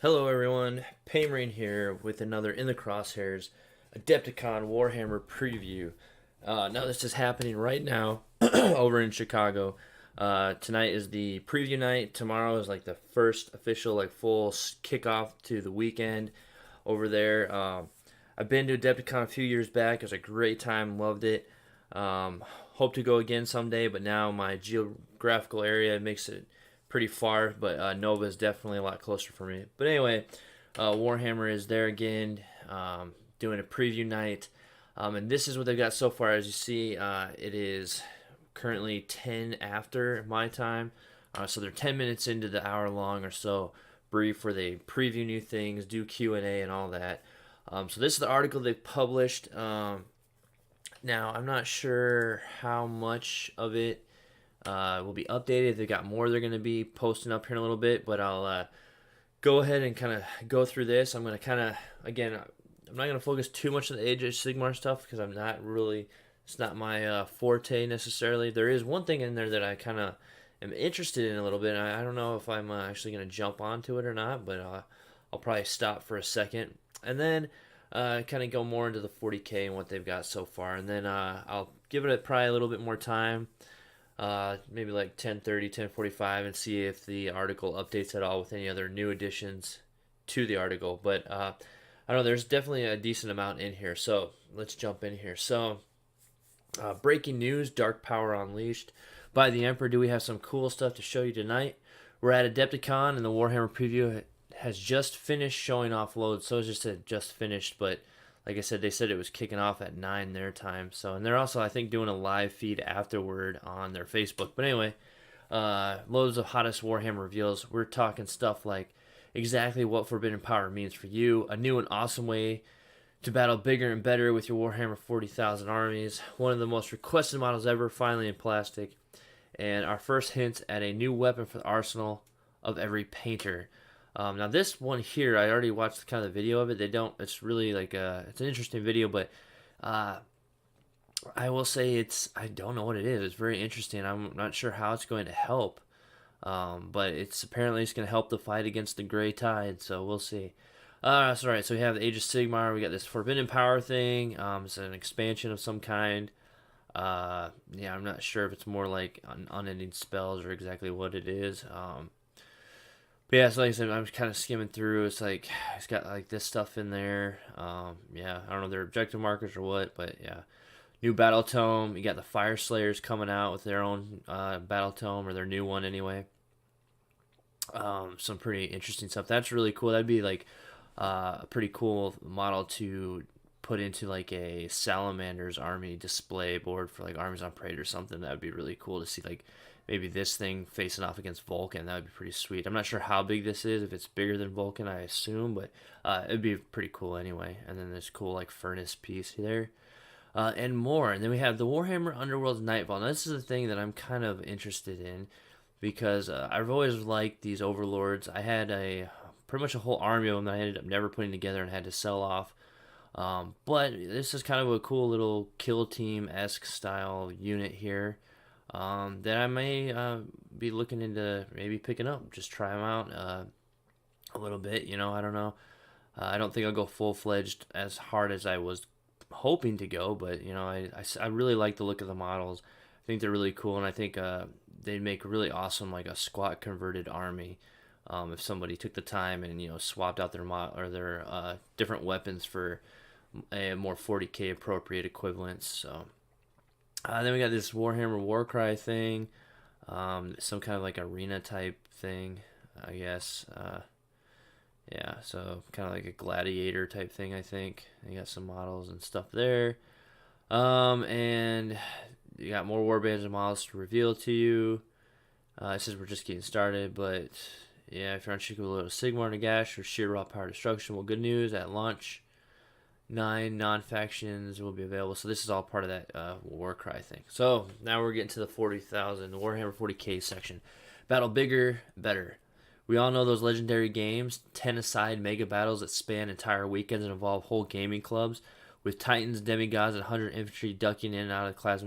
Hello everyone, Paymarine here with another In the Crosshairs Adepticon Warhammer Preview. Now this is happening right now over in Chicago. Tonight is the preview night. Tomorrow is like the first official full kickoff to the weekend over there. I've been to Adepticon a few years back. It was a great time, loved it. Hope to go again someday, but now my geographical area makes it pretty far, but Nova is definitely a lot closer for me. But anyway, Warhammer is there again, doing a preview night. And this is what they've got so far. As you see, it is currently 10 after my time. So they're 10 minutes into the hour long or so brief where they preview new things, do Q&A and all that. So this is the article they've published. Now, I'm not sure how much of it will be updated. They've got more they're going to be posting up here in a little bit, but I'll go ahead and kind of go through this. I'm going to kind of, again, I'm not going to focus too much on the Age of Sigmar stuff because I'm not really, it's not my forte necessarily. There is one thing in there that I kind of am interested in a little bit. I don't know if I'm actually going to jump onto it or not, but I'll probably stop for a second. And then kind of go more into the 40K and what they've got so far. And then I'll give it probably a little bit more time, maybe like 10:30, 10:45, and see if the article updates at all with any other new additions to the article. But I don't know, there's definitely a decent amount in here. So let's jump in here. So breaking news, Dark Power Unleashed by the Emperor. Do we have some cool stuff to show you tonight? We're at Adepticon, and the Warhammer Preview has just finished showing off loads. So it's just finished, but like I said, they said it was kicking off at 9 their time. So, and they're also, I think, doing a live feed afterward on their Facebook. But anyway, loads of hottest Warhammer reveals. We're talking stuff like exactly what Forbidden Power means for you, a new and awesome way to battle bigger and better with your Warhammer 40,000 armies, one of the most requested models ever, finally in plastic, and our first hints at a new weapon for the arsenal of every painter. Now this one here, I already watched kind of the video of it. It's really like it's an interesting video, but I will say I don't know what it is. It's very interesting. I'm not sure how it's going to help, but apparently it's going to help the fight against the Gray Tide. So we'll see. That's all right. So we have the Age of Sigmar. We got this Forbidden Power thing. It's an expansion of some kind. Yeah, I'm not sure if it's more like unending spells or exactly what it is. But yeah, so like I said, I'm kind of skimming through. It's got like this stuff in there. Yeah, I don't know if they're objective markers or what, but yeah. New battle tome. You got the Fire Slayers coming out with their own battle tome, or their new one anyway. Some pretty interesting stuff. That's really cool. That'd be like a pretty cool model to put into like a Salamander's army display board for like Armies on Parade or something. That would be really cool to see, like maybe this thing facing off against Vulcan. That would be pretty sweet. I'm not sure how big this is, if it's bigger than Vulcan, I assume, but it'd be pretty cool anyway. And then this cool like furnace piece there. And more. And then we have the Warhammer Underworld's Nightfall. Now this is the thing that I'm kind of interested in, because I've always liked these overlords. I had pretty much a whole army of them that I ended up never putting together and had to sell off. But this is kind of a cool little kill team-esque style unit here that I may be looking into maybe picking up. Just try them out a little bit, I don't know. I don't think I'll go full-fledged as hard as I was hoping to go, but, I really like the look of the models. I think they're really cool, and I think they'd make really awesome, like a squat converted army. If somebody took the time and swapped out their different weapons for a more 40K appropriate equivalents. So then we got this Warhammer Warcry thing, some kind of like arena type thing, I guess. Yeah, so kind of like a gladiator type thing, I think. You got some models and stuff there, and you got more warbands and models to reveal to you. It says we're just getting started, but yeah, if you're on Shikulo Sigmar, Nagash, or sheer raw power destruction, well, good news, at launch, 9 non-factions will be available. So this is all part of that Warcry thing. So now we're getting to the 40,000, the Warhammer 40K section. Battle bigger, better. We all know those legendary games, 10-a-side mega battles that span entire weekends and involve whole gaming clubs, with titans, demigods, and 100 infantry ducking in and out of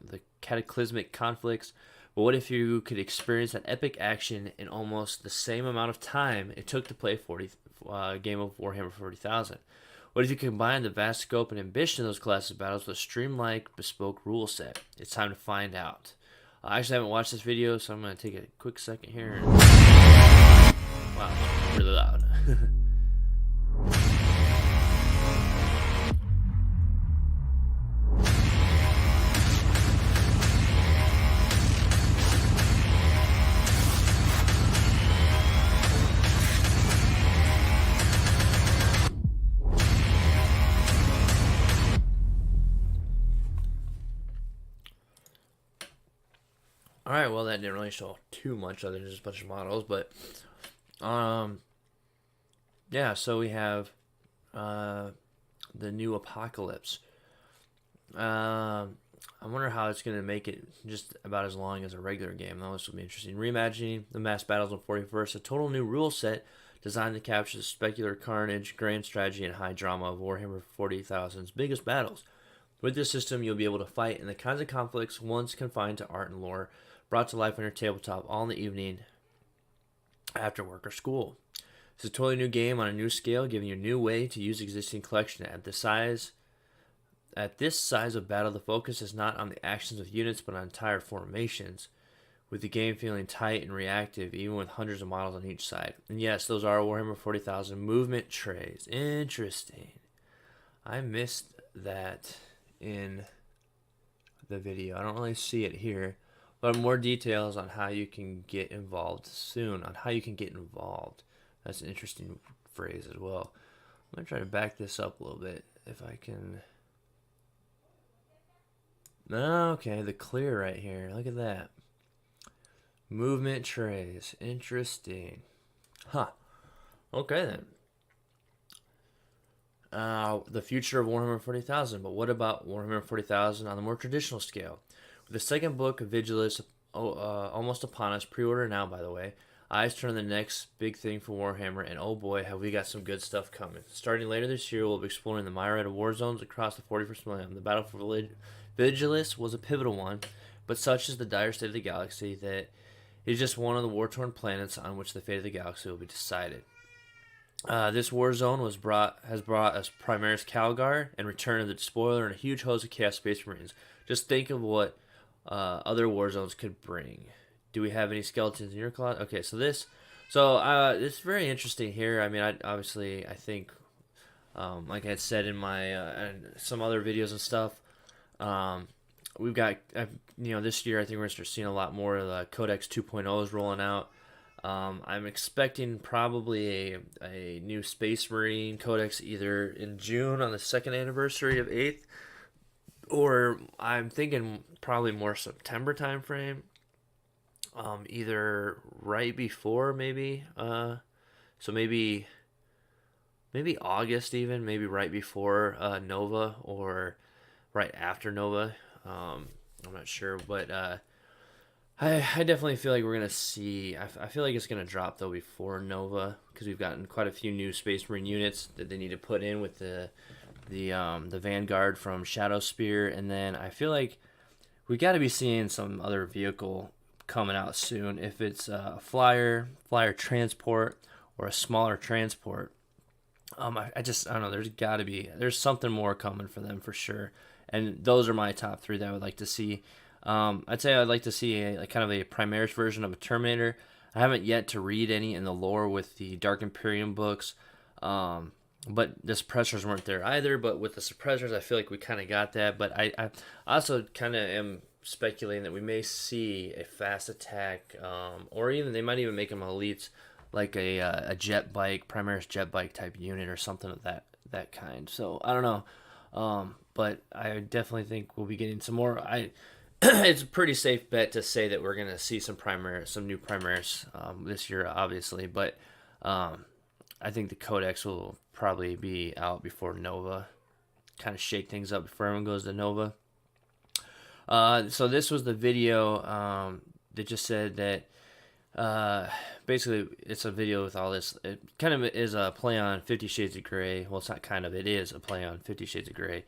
the cataclysmic conflicts. But what if you could experience that epic action in almost the same amount of time it took to play a game of Warhammer 40,000? What if you combine the vast scope and ambition of those classes battles with a streamlined, bespoke rule set? It's time to find out. I actually haven't watched this video, so I'm going to take a quick second here. Wow, really loud. Alright, well, that didn't really show too much other than just a bunch of models, but yeah, so we have the new Apocalypse. I wonder how it's going to make it just about as long as a regular game. This will be interesting. Reimagining the mass battles in 41st, a total new rule set designed to capture the specular carnage, grand strategy, and high drama of Warhammer 40,000's biggest battles. With this system, you'll be able to fight in the kinds of conflicts once confined to art and lore, brought to life on your tabletop all in the evening after work or school. It's a totally new game on a new scale, giving you a new way to use existing collection. At this size of battle, the focus is not on the actions of units, but on entire formations, with the game feeling tight and reactive, even with hundreds of models on each side. And yes, those are Warhammer 40,000 movement trays. Interesting. I missed that in the video. I don't really see it here. But more details on how you can get involved soon. That's an interesting phrase as well. I'm going to try to back this up a little bit if I can. Okay, the clear right here. Look at that. Movement trays. Interesting. Huh. Okay then. The future of Warhammer 40,000. But what about Warhammer 40,000 on the more traditional scale? With the second book of Vigilis almost upon us, pre-order now, by the way, eyes turn to the next big thing for Warhammer, and oh boy, have we got some good stuff coming. Starting later this year, we'll be exploring the myriad of war zones across the 41st millennium. The battle for Vigilis was a pivotal one, but such is the dire state of the galaxy that it is just one of the war-torn planets on which the fate of the galaxy will be decided. This war zone has brought us Primaris Calgar and Return of the Despoiler and a huge host of Chaos Space Marines. Just think of what other war zones could bring. Do we have any skeletons in your closet? Okay, this is very interesting here. I mean, I think, like I had said in my some other videos and stuff, we've got this year I think we're gonna start seeing a lot more of the Codex 2.0s rolling out. I'm expecting probably a new Space Marine Codex either in June on the 2nd anniversary of 8th, or I'm thinking probably more September time frame. Either right before maybe, so maybe August even, maybe right before Nova or right after Nova. I'm not sure, but I definitely feel like we're gonna see. I feel like it's gonna drop though before Nova because we've gotten quite a few new Space Marine units that they need to put in with the Vanguard from Shadow Spear, and then I feel like we got to be seeing some other vehicle coming out soon. If it's a flyer transport, or a smaller transport, I don't know. There's something more coming for them for sure, and those are my top 3 that I would like to see. I'd say I'd like to see a kind of a Primaris version of a Terminator. I haven't yet to read any in the lore with the Dark Imperium books. But the suppressors weren't there either. But with the suppressors, I feel like we kind of got that. But I also kind of am speculating that we may see a fast attack, or even they might even make them elites, like a jet bike, Primaris jet bike type unit or something of that kind. So I don't know. But I definitely think we'll be getting some more. It's a pretty safe bet to say that we're gonna see some new Primaris this year, obviously. But I think the Codex will probably be out before Nova. Kind of shake things up before everyone goes to Nova. So this was the video that just said that basically it's a video with all this. It kind of is a play on 50 Shades of Grey. Well, it's not kind of. It is a play on 50 Shades of Grey.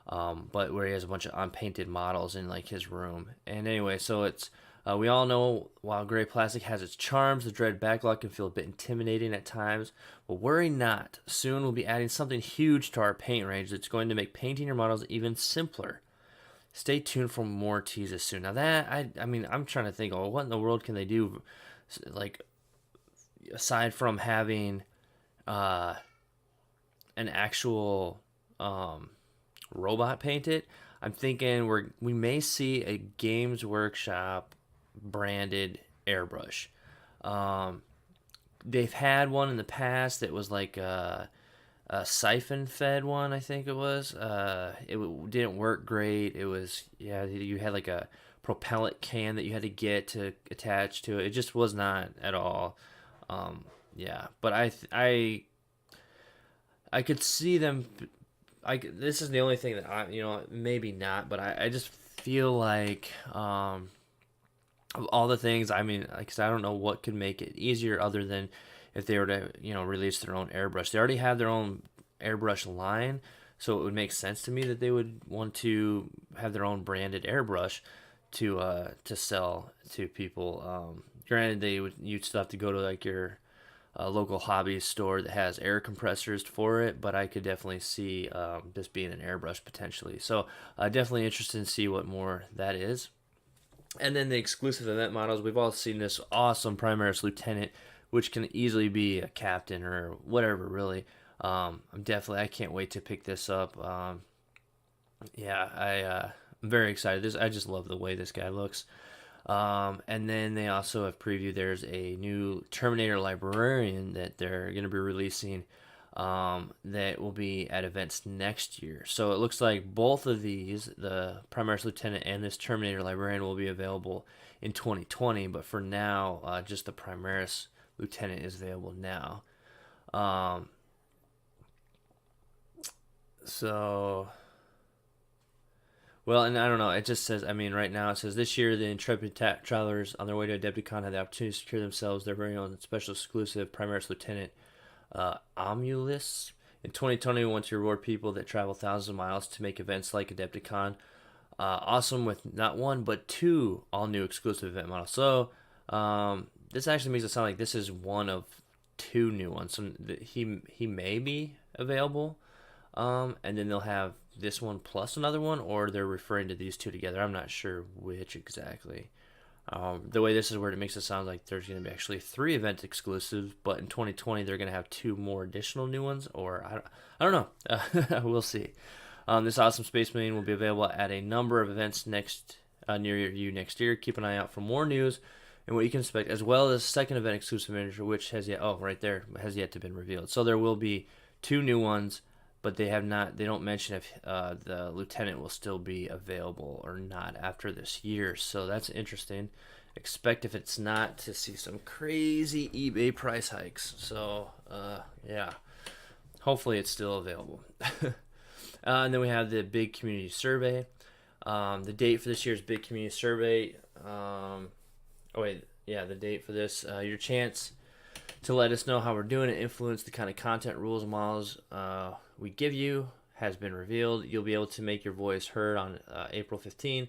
But where he has a bunch of unpainted models in like his room. And anyway, so it's We all know while gray plastic has its charms, the dread backlog can feel a bit intimidating at times. But worry not. Soon we'll be adding something huge to our paint range that's going to make painting your models even simpler. Stay tuned for more teases soon. Now that I mean, I'm trying to think, oh, what in the world can they do, like aside from having an actual robot paint it? I'm thinking we may see a Games Workshop branded airbrush. Um, they've had one in the past that was like a siphon fed one, I think it was. Didn't work great. It was, yeah, you had like a propellant can that you had to get to attach to it. It just was not at all. Yeah, but I could see them. This is the only thing that maybe not, but I just feel like of all the things, I mean, like, 'cause I don't know what could make it easier other than if they were to, release their own airbrush. They already have their own airbrush line, so it would make sense to me that they would want to have their own branded airbrush to sell to people. Granted, you'd still have to go to like your local hobby store that has air compressors for it, but I could definitely see this being an airbrush potentially. So definitely interested to see what more that is. And then the exclusive event models, we've all seen this awesome Primaris Lieutenant, which can easily be a captain or whatever, really. I can't wait to pick this up. I'm very excited. I just love the way this guy looks. And then they also have previewed there's a new Terminator Librarian that they're going to be releasing that will be at events next year. So it looks like both of these, the Primaris Lieutenant and this Terminator Librarian, will be available in 2020. But for now, just the Primaris Lieutenant is available now. Well, and I don't know. It just says, I mean, right now it says this year the intrepid travelers on their way to Adepticon had the opportunity to secure themselves their very own special exclusive Primaris Lieutenant Omulus. In 2020, we want to reward people that travel thousands of miles to make events like Adepticon awesome with not one but two all-new exclusive event models. So this actually makes it sound like this is one of two new ones. So he may be available, and then they'll have this one plus another one, or they're referring to these two together. I'm not sure which exactly. The way this is where it makes it sound like there's going to be actually 3 event exclusives, but in 2020 they're going to have 2 more additional new ones, or I don't know. We'll see. This awesome Space Marine will be available at a number of events near you next year. Keep an eye out for more news and what you can expect, as well as second event exclusive miniature, which has yet to been revealed. So there will be 2 new ones, but they don't mention if the Lieutenant will still be available or not after this year. So that's interesting. Expect, if it's not, to see some crazy eBay price hikes. So yeah, hopefully it's still available. And then we have the big community survey. The date for this year's big community survey. The date for this. Your chance to let us know how we're doing and influence the kind of content, rules, and models we give you has been revealed. You'll be able to make your voice heard on April 15.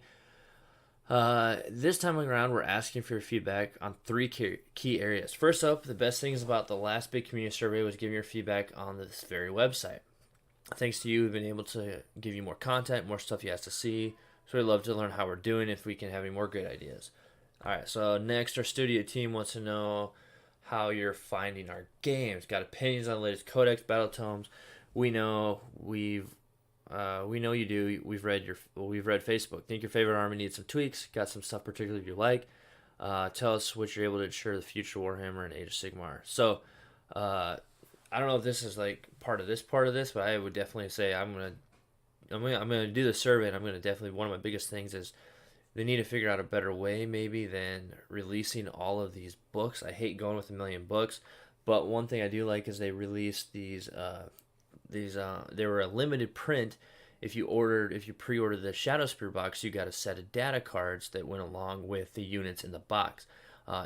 This time around, we're asking for your feedback on 3 key areas. First up, the best things about the last big community survey was giving your feedback on this very website. Thanks to you, we've been able to give you more content, more stuff you asked to see. So we'd love to learn how we're doing, if we can have any more great ideas. All right, so next, our studio team wants to know how you're finding our games. Got opinions on the latest Codex battle tomes. We know you do. We've read Facebook. Think your favorite army needs some tweaks. Got some stuff particularly you like. Tell us what you're able to ensure the future Warhammer and Age of Sigmar. So, I don't know if this is like part of this, but I would definitely say I'm gonna do the survey, and I'm gonna definitely, one of my biggest things is they need to figure out a better way maybe than releasing all of these books. I hate going with a million books, but one thing I do like is they released these. They were a limited print. If you pre-ordered the Shadowspear box, you got a set of data cards that went along with the units in the box.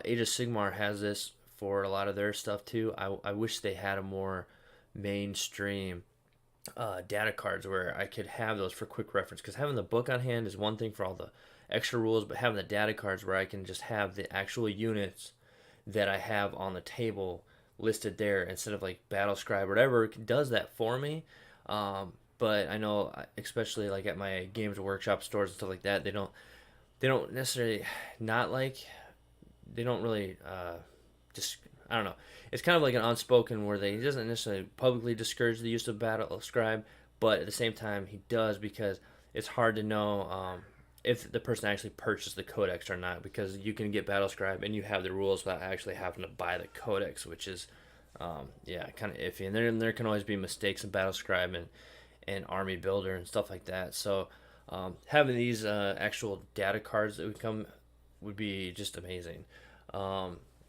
Age of Sigmar has this for a lot of their stuff too. I wish they had a more mainstream data cards where I could have those for quick reference, because having the book on hand is one thing for all the extra rules, but having the data cards where I can just have the actual units that I have on the table listed there instead of like Battle Scribe or whatever does that for me. But I know, especially like at my Games Workshop stores and stuff like that, they don't necessarily not like they don't really just I don't know. It's kind of like an unspoken where he doesn't necessarily publicly discourage the use of Battle Scribe, but at the same time he does, because it's hard to know if the person actually purchased the Codex or not, because you can get Battle Scribe and you have the rules without actually having to buy the Codex, which is kind of iffy. And there can always be mistakes in Battle Scribe and Army Builder and stuff like that. So having these actual data cards that would come would be just amazing.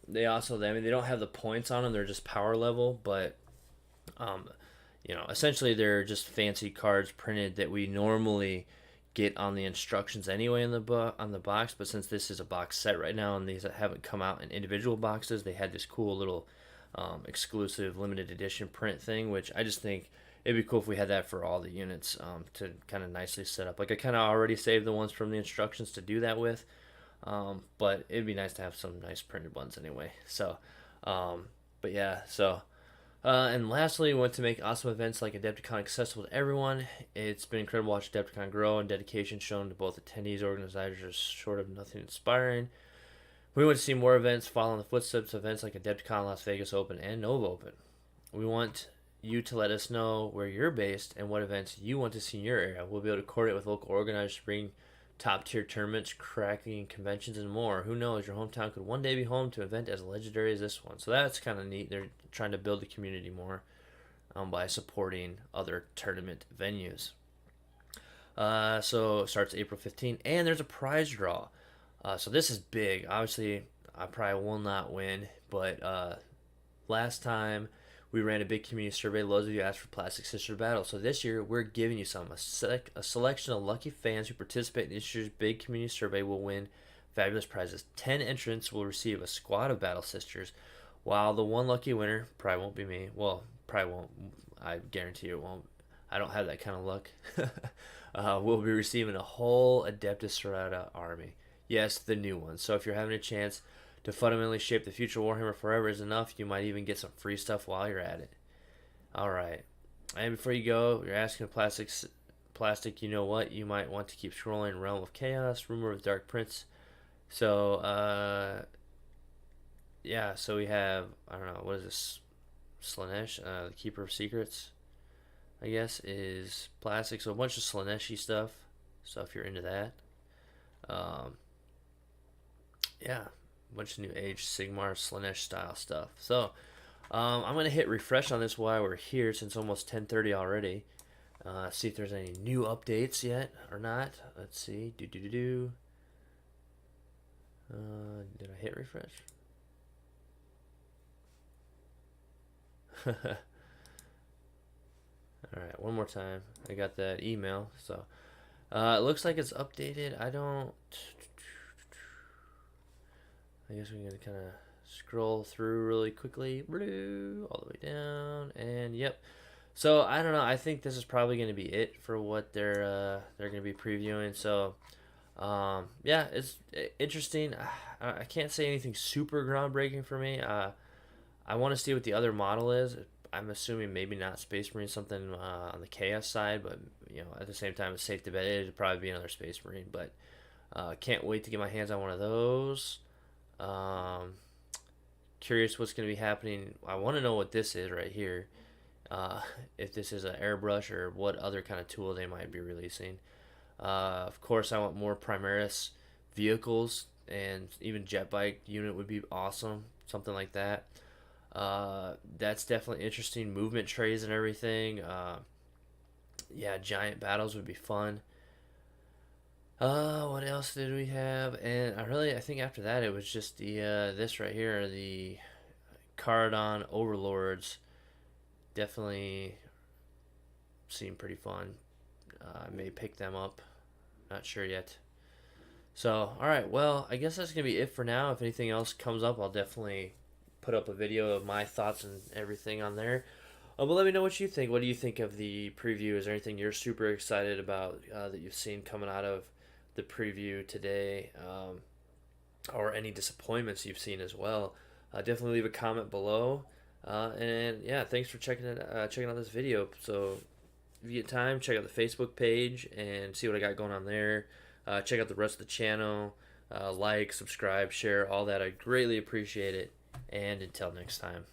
They also, I mean, they don't have the points on them; they're just power level. But essentially, they're just fancy cards printed that we normally get on the instructions anyway on the box. But since this is a box set right now, and these haven't come out in individual boxes, they had this cool little exclusive limited edition print thing, which I just think it'd be cool if we had that for all the units to kind of nicely set up. Like I kind of already saved the ones from the instructions to do that with. But it'd be nice to have some nice printed ones anyway. So, but yeah, so, and lastly, we want to make awesome events like Adepticon accessible to everyone. It's been incredible to watch Adepticon grow, and dedication shown to both attendees, organizers are short of nothing inspiring. We want to see more events follow in the footsteps of events like Adepticon Las Vegas Open and Nova Open. We want you to let us know where you're based and what events you want to see in your area. We'll be able to coordinate with local organizers to bring top-tier tournaments, cracking conventions, and more. Who knows, your hometown could one day be home to an event as legendary as this one. So that's kind of neat. They're trying to build the community more by supporting other tournament venues. So it starts April 15th, and there's a prize draw. So this is big. Obviously, I probably will not win, but last time we ran a big community survey, loads of you asked for Plastic Sister Battle. So this year, we're giving you a selection of lucky fans who participate in this year's big community survey will win fabulous prizes. 10 entrants will receive a squad of Battle Sisters, while the one lucky winner, probably won't be me. Well, probably won't. I guarantee it won't. I don't have that kind of luck. Will be receiving a whole Adeptus Sorata army. Yes, the new one. So if you're having a chance to fundamentally shape the future of Warhammer Forever is enough, you might even get some free stuff while you're at it. Alright. And before you go, you're asking plastic, you know what? You might want to keep scrolling. Realm of Chaos, Rumor of Dark Prince. So, yeah, so we have, I don't know, what is this? Slanesh, the Keeper of Secrets, I guess, is plastic. So a bunch of Slaneshi stuff. So if you're into that. Yeah. Bunch of New Age Sigmar Slanesh style stuff. So I'm gonna hit refresh on this while we're here, since it's almost 10:30 already. See if there's any new updates yet or not. Let's see. Did I hit refresh? All right, one more time. I got that email. So it looks like it's updated. I guess we're going to kind of scroll through really quickly, all the way down, and yep. So I don't know. I think this is probably going to be it for what they're going to be previewing. So yeah, it's interesting. I can't say anything super groundbreaking for me. I want to see what the other model is. I'm assuming maybe not Space Marine, something on the Chaos side, but at the same time, it's safe to bet it'd probably be another Space Marine. But can't wait to get my hands on one of those. Curious what's going to be happening. I want to know what this is right here. If this is an airbrush or what other kind of tool they might be releasing. Of course, I want more Primaris vehicles, and even jet bike unit would be awesome. Something like that. That's definitely interesting. Movement trays and everything. Yeah, giant battles would be fun. What else did we have? And I think after that it was just the this right here, the Cardon Overlords. Definitely seem pretty fun. I may pick them up. Not sure yet. So, alright, well, I guess that's going to be it for now. If anything else comes up, I'll definitely put up a video of my thoughts and everything on there. But let me know what you think. What do you think of the preview? Is there anything you're super excited about that you've seen coming out of the preview today, or any disappointments you've seen as well. Definitely leave a comment below. And yeah, thanks for checking out this video. So if you get time, check out the Facebook page and see what I got going on there. Check out the rest of the channel. Like, subscribe, share, all that. I greatly appreciate it. And until next time.